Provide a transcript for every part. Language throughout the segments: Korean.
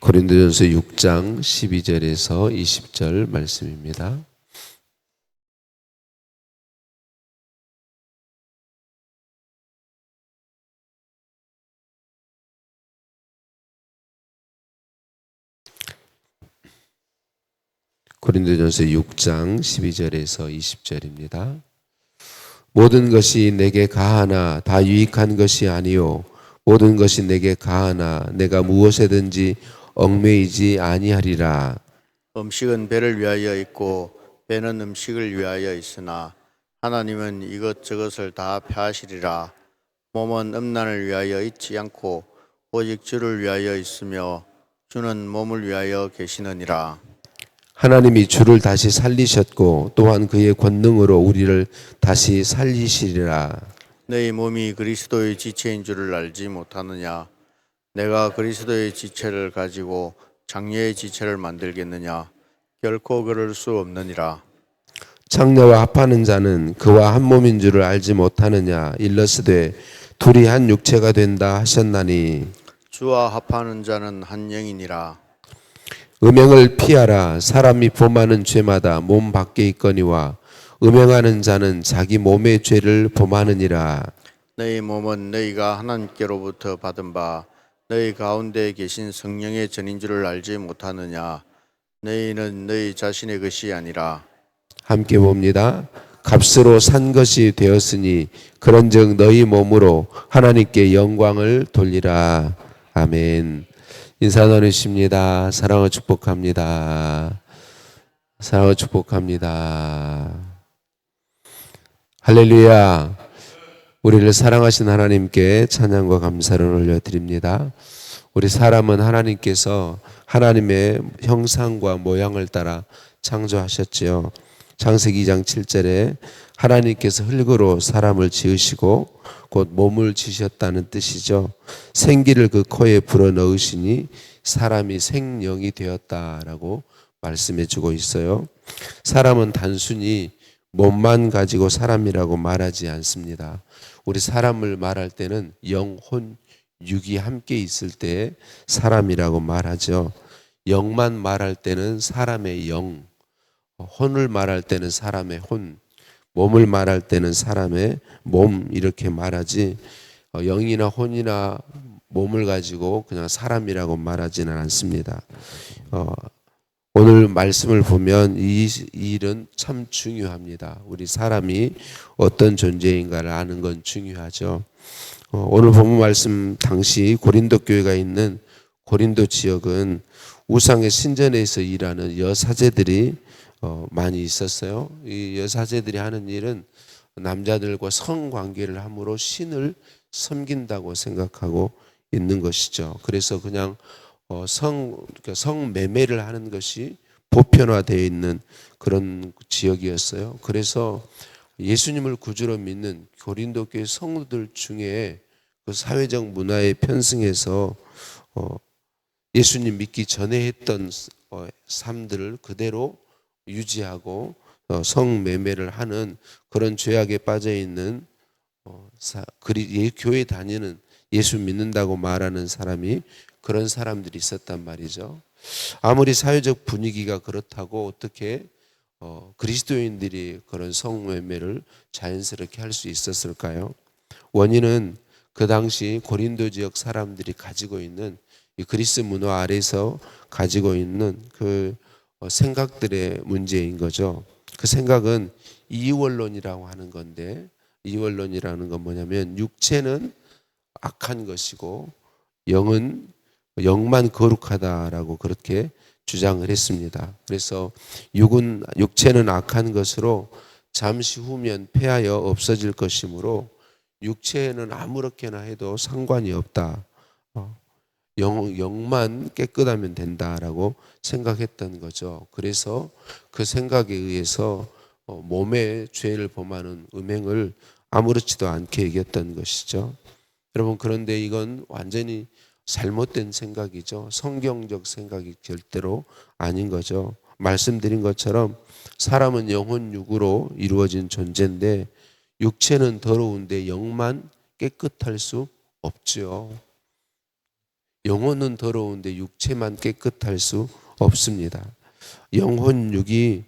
고린도전서 6장 12절에서 20절 말씀입니다. 고린도전서 6장 12절에서 20절입니다. 모든 것이 내게 가하나 다 유익한 것이 아니요 모든 것이 내게 가하나 내가 무엇에든지 얽매이지 아니하리라. 음식은 배를 위하여 있고 배는 음식을 위하여 있으나 하나님은 이것저것을 다 폐하시리라. 몸은 음란을 위하여 있지 않고 오직 주를 위하여 있으며 주는 몸을 위하여 계시느니라. 하나님이 주를 다시 살리셨고 또한 그의 권능으로 우리를 다시 살리시리라. 너희 몸이 그리스도의 지체인 줄을 알지 못하느냐? 내가 그리스도의 지체를 가지고 장녀의 지체를 만들겠느냐? 결코 그럴 수 없느니라. 창녀와 합하는 자는 그와 한 몸인 줄을 알지 못하느냐? 일러스되 둘이 한 육체가 된다 하셨나니 주와 합하는 자는 한 영이니라. 음행을 피하라. 사람이 범하는 죄마다 몸 밖에 있거니와 음행하는 자는 자기 몸의 죄를 범하느니라. 너희 몸은 너희가 하나님께로부터 받은 바 너희 가운데 계신 성령의 전인 줄을 알지 못하느냐? 너희는 너희 자신의 것이 아니라. 함께 봅니다. 값으로 산 것이 되었으니 그런즉 너희 몸으로 하나님께 영광을 돌리라. 아멘. 인사 나누십니다. 사랑을 축복합니다. 사랑을 축복합니다. 할렐루야. 우리를 사랑하신 하나님께 찬양과 감사를 올려드립니다. 우리 사람은 하나님께서 하나님의 형상과 모양을 따라 창조하셨지요. 창세기 2장 7절에 하나님께서 흙으로 사람을 지으시고 곧 몸을 지으셨다는 뜻이죠. 생기를 그 코에 불어넣으시니 사람이 생명이 되었다라고 말씀해 주고 있어요. 사람은 단순히 몸만 가지고 사람이라고 말하지 않습니다. 우리 사람을 말할 때는 영, 혼, 육이 함께 있을 때 사람이라고 말하죠. 영만 말할 때는 사람의 영, 혼을 말할 때는 사람의 혼, 몸을 말할 때는 사람의 몸 이렇게 말하지 영이나 혼이나 몸을 가지고 그냥 사람이라고 말하지는 않습니다. 오늘 말씀을 보면 이 일은 참 중요합니다. 우리 사람이 어떤 존재인가를 아는 건 중요하죠. 오늘 본문 말씀 당시 고린도 교회가 있는 고린도 지역은 우상의 신전에서 일하는 여사제들이 많이 있었어요. 이 여사제들이 하는 일은 남자들과 성관계를 함으로 신을 섬긴다고 생각하고 있는 것이죠. 그래서 그냥 성매매를 하는 것이 보편화되어 있는 그런 지역이었어요. 그래서 예수님을 구주로 믿는 고린도 교회 성도들 중에 그 사회적 문화에 편승해서 예수님 믿기 전에 했던 삶들을 그대로 유지하고 성매매를 하는 그런 죄악에 빠져 있는 교회 다니는 예수 믿는다고 말하는 사람이 그런 사람들이 있었단 말이죠. 아무리 사회적 분위기가 그렇다고 어떻게 그리스도인들이 그런 성매매를 자연스럽게 할 수 있었을까요? 원인은 그 당시 고린도 지역 사람들이 가지고 있는 이 그리스 문화 아래서 가지고 있는 그 생각들의 문제인 거죠. 그 생각은 이원론이라고 하는 건데, 이원론이라는 건 뭐냐면 육체는 악한 것이고 영만 거룩하다라고 그렇게 주장을 했습니다. 그래서 육체는 악한 것으로 잠시 후면 패하여 없어질 것이므로 육체는 아무렇게나 해도 상관이 없다. 영만 깨끗하면 된다라고 생각했던 거죠. 그래서 그 생각에 의해서 몸의 죄를 범하는 음행을 아무렇지도 않게 여겼던 것이죠. 여러분, 그런데 이건 완전히 잘못된 생각이죠. 성경적 생각이 절대로 아닌 거죠. 말씀드린 것처럼 사람은 영혼 육으로 이루어진 존재인데 육체는 더러운데 영만 깨끗할 수 없죠. 영혼은 더러운데 육체만 깨끗할 수 없습니다. 영혼 육이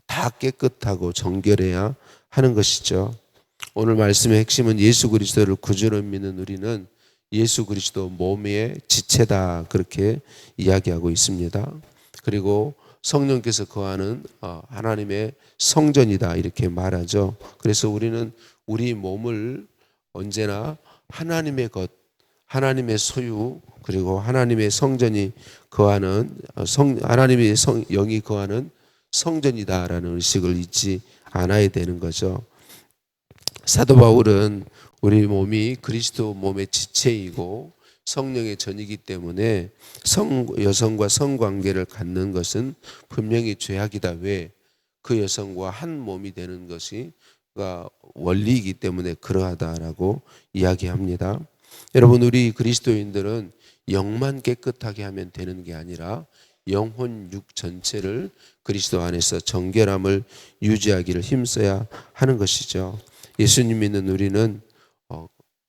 다 깨끗하고 정결해야 하는 것이죠. 오늘 말씀의 핵심은 예수 그리스도를 구주로 믿는 우리는 예수 그리스도 몸의 지체다, 그렇게 이야기하고 있습니다. 그리고 성령께서 거하는 하나님의 성전이다, 이렇게 말하죠. 그래서 우리는 우리 몸을 언제나 하나님의 것, 하나님의 소유, 그리고 하나님의 성전이 거하는 하나님의 영이 거하는 성전이다라는 의식을 잊지 않아야 되는 거죠. 사도 바울은 우리 몸이 그리스도 몸의 지체이고 성령의 전이기 때문에 여성과 성관계를 갖는 것은 분명히 죄악이다. 왜? 그 여성과 한 몸이 되는 것이 원리이기 때문에 그러하다라고 이야기합니다. 여러분, 우리 그리스도인들은 영만 깨끗하게 하면 되는 게 아니라 영혼 육 전체를 그리스도 안에서 정결함을 유지하기를 힘써야 하는 것이죠. 예수님 믿는 우리는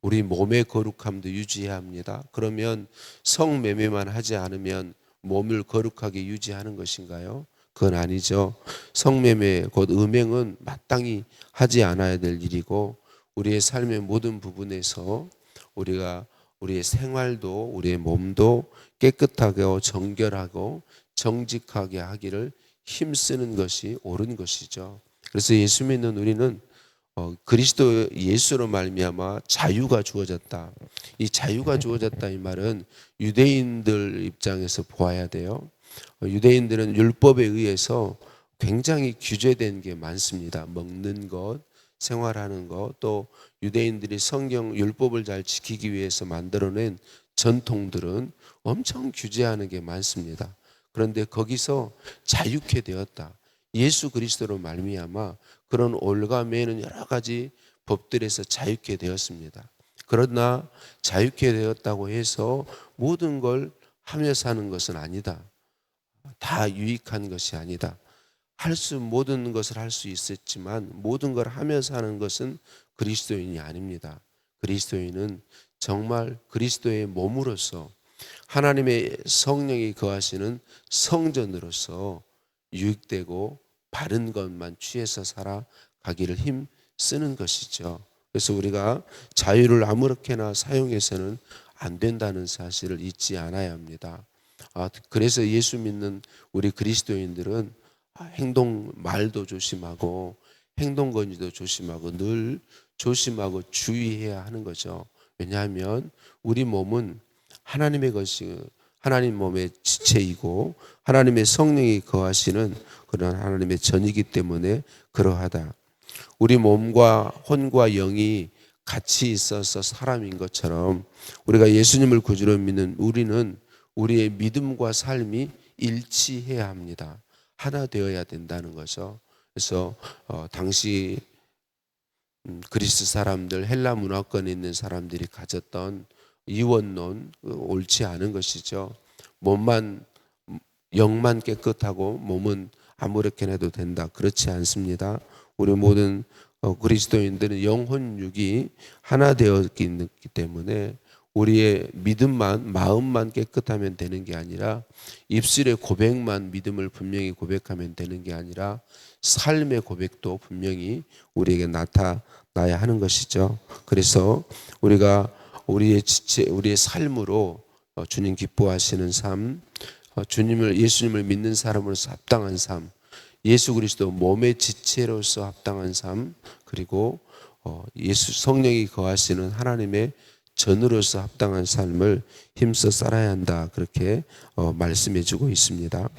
우리 몸의 거룩함도 유지해야 합니다. 그러면 성매매만 하지 않으면 몸을 거룩하게 유지하는 것인가요? 그건 아니죠. 성매매 곧 음행은 마땅히 하지 않아야 될 일이고, 우리의 삶의 모든 부분에서 우리가 우리의 생활도 우리의 몸도 깨끗하고 정결하고 정직하게 하기를 힘쓰는 것이 옳은 것이죠. 그래서 예수 믿는 우리는 그리스도 예수로 말미암아 자유가 주어졌다. 이 자유가 주어졌다, 이 말은 유대인들 입장에서 보아야 돼요. 유대인들은 율법에 의해서 굉장히 규제된 게 많습니다. 먹는 것, 생활하는 것, 또 유대인들이 성경 율법을 잘 지키기 위해서 만들어낸 전통들은 엄청 규제하는 게 많습니다. 그런데 거기서 자유케 되었다. 예수 그리스도로 말미암아 그런 올가매는 여러 가지 법들에서 자유케 되었습니다. 그러나 자유케 되었다고 해서 모든 걸 하며 사는 것은 아니다. 다 유익한 것이 아니다. 모든 것을 할 수 있었지만 모든 걸 하며 사는 것은 그리스도인이 아닙니다. 그리스도인은 정말 그리스도의 몸으로서 하나님의 성령이 거하시는 성전으로서 유익되고 바른 것만 취해서 살아가기를 힘쓰는 것이죠. 그래서 우리가 자유를 아무렇게나 사용해서는 안 된다는 사실을 잊지 않아야 합니다. 그래서 예수 믿는 우리 그리스도인들은 행동, 말도 조심하고 행동 건지도 조심하고 늘 조심하고 주의해야 하는 거죠. 왜냐하면 우리 몸은 하나님의 것이, 하나님 몸의 지체이고 하나님의 성령이 거하시는 그런 하나님의 전이기 때문에 그러하다. 우리 몸과 혼과 영이 같이 있어서 사람인 것처럼 우리가 예수님을 구주로 믿는 우리는 우리의 믿음과 삶이 일치해야 합니다. 하나 되어야 된다는 거죠. 그래서 당시 그리스 사람들, 헬라 문화권에 있는 사람들이 가졌던 이원론, 옳지 않은 것이죠. 영만 깨끗하고 몸은 아무렇게나 해도 된다. 그렇지 않습니다. 우리 모든 그리스도인들은 영혼 육이 하나 되어 있기 때문에 우리의 믿음만, 마음만 깨끗하면 되는 게 아니라 입술의 고백만 믿음을 분명히 고백하면 되는 게 아니라 삶의 고백도 분명히 우리에게 나타나야 하는 것이죠. 그래서 우리가 우리의 삶으로 주님 기뻐하시는 삶, 예수님을 믿는 사람으로서 합당한 삶, 예수 그리스도 몸의 지체로서 합당한 삶, 그리고 예수 성령이 거하시는 하나님의 전으로서 합당한 삶을 힘써 살아야 한다. 그렇게 말씀해 주고 있습니다.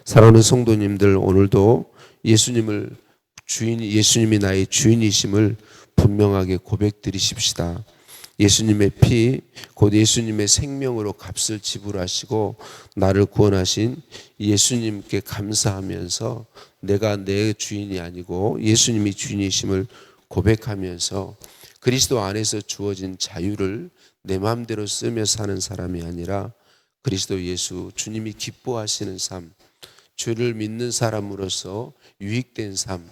사랑하는 성도님들, 오늘도 예수님이 나의 주인이심을 분명하게 고백드리십시다. 예수님의 피, 곧 예수님의 생명으로 값을 지불하시고 나를 구원하신 예수님께 감사하면서 내가 내 주인이 아니고 예수님이 주인이심을 고백하면서 그리스도 안에서 주어진 자유를 내 마음대로 쓰며 사는 사람이 아니라 그리스도 예수, 주님이 기뻐하시는 삶, 주를 믿는 사람으로서 유익된 삶,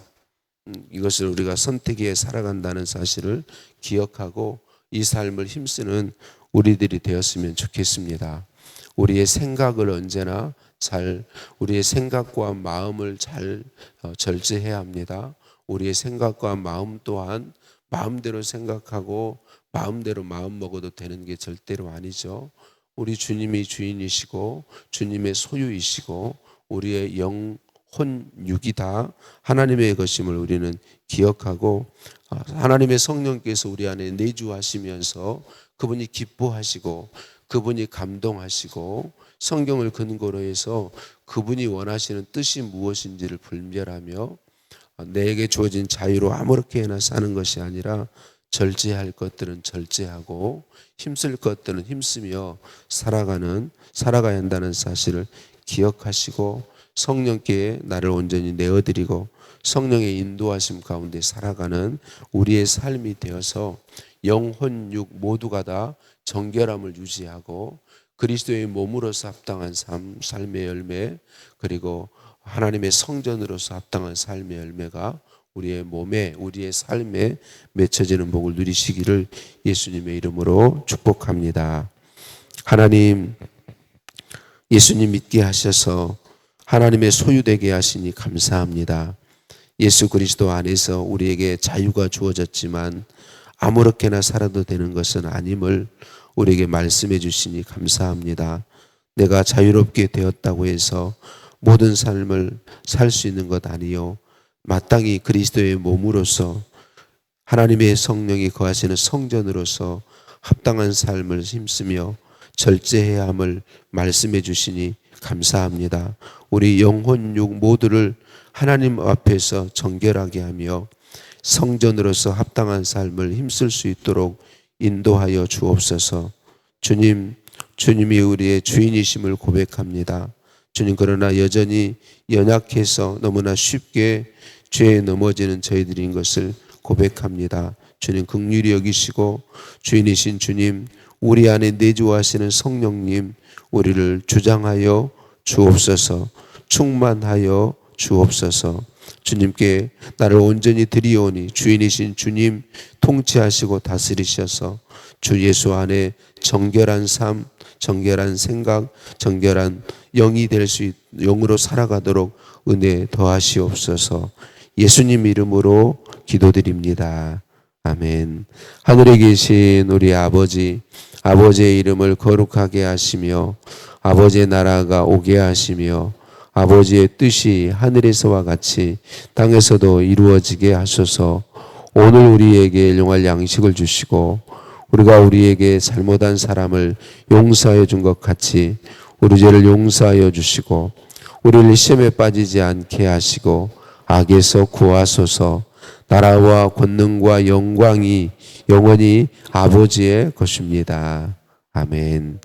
이것을 우리가 선택해 살아간다는 사실을 기억하고 이 삶을 힘쓰는 우리들이 되었으면 좋겠습니다. 우리의 생각을 언제나 우리의 생각과 마음을 잘 절제해야 합니다. 우리의 생각과 마음 또한 마음대로 생각하고 마음대로 마음 먹어도 되는 게 절대로 아니죠. 우리 주님이 주인이시고 주님의 소유이시고 우리의 영, 혼, 육이 다 하나님의 것임을 우리는 기억하고 하나님의 성령께서 우리 안에 내주하시면서 그분이 기뻐하시고 그분이 감동하시고 성경을 근거로 해서 그분이 원하시는 뜻이 무엇인지를 분별하며 내게 주어진 자유로 아무렇게나 사는 것이 아니라 절제할 것들은 절제하고 힘쓸 것들은 힘쓰며 살아가야 한다는 사실을 기억하시고 성령께 나를 온전히 내어드리고 성령의 인도하심 가운데 살아가는 우리의 삶이 되어서 영혼, 육 모두가 다 정결함을 유지하고 그리스도의 몸으로서 합당한 삶의 열매 그리고 하나님의 성전으로서 합당한 삶의 열매가 우리의 몸에 우리의 삶에 맺혀지는 복을 누리시기를 예수님의 이름으로 축복합니다. 하나님, 예수님 믿게 하셔서 하나님의 소유되게 하시니 감사합니다. 예수 그리스도 안에서 우리에게 자유가 주어졌지만 아무렇게나 살아도 되는 것은 아님을 우리에게 말씀해 주시니 감사합니다. 내가 자유롭게 되었다고 해서 모든 삶을 살 수 있는 것 아니요 마땅히 그리스도의 몸으로서 하나님의 성령이 거하시는 성전으로서 합당한 삶을 힘쓰며 절제해야 함을 말씀해 주시니 감사합니다. 우리 영혼, 육 모두를 하나님 앞에서 정결하게 하며 성전으로서 합당한 삶을 힘쓸 수 있도록 인도하여 주옵소서. 주님이 우리의 주인이심을 고백합니다. 주님, 그러나 여전히 연약해서 너무나 쉽게 죄에 넘어지는 저희들인 것을 고백합니다. 주님, 긍휼히 여기시고 주인이신 주님, 우리 안에 내주하시는 성령님, 우리를 주장하여 주옵소서. 충만하여 주옵소서. 주님께 나를 온전히 드리오니 주인이신 주님 통치하시고 다스리셔서 주 예수 안에 정결한 삶, 정결한 생각, 정결한 영이 될 수 영으로 살아가도록 은혜 더하시옵소서. 예수님 이름으로 기도드립니다. 아멘. 하늘에 계신 우리 아버지, 아버지의 이름을 거룩하게 하시며 아버지의 나라가 오게 하시며 아버지의 뜻이 하늘에서와 같이 땅에서도 이루어지게 하소서. 오늘 우리에게 일용할 양식을 주시고 우리가 우리에게 잘못한 사람을 용서하여 준 것 같이 우리 죄를 용서하여 주시고 우리를 시험에 빠지지 않게 하시고 악에서 구하소서. 나라와 권능과 영광이 영원히 아버지의 것입니다. 아멘.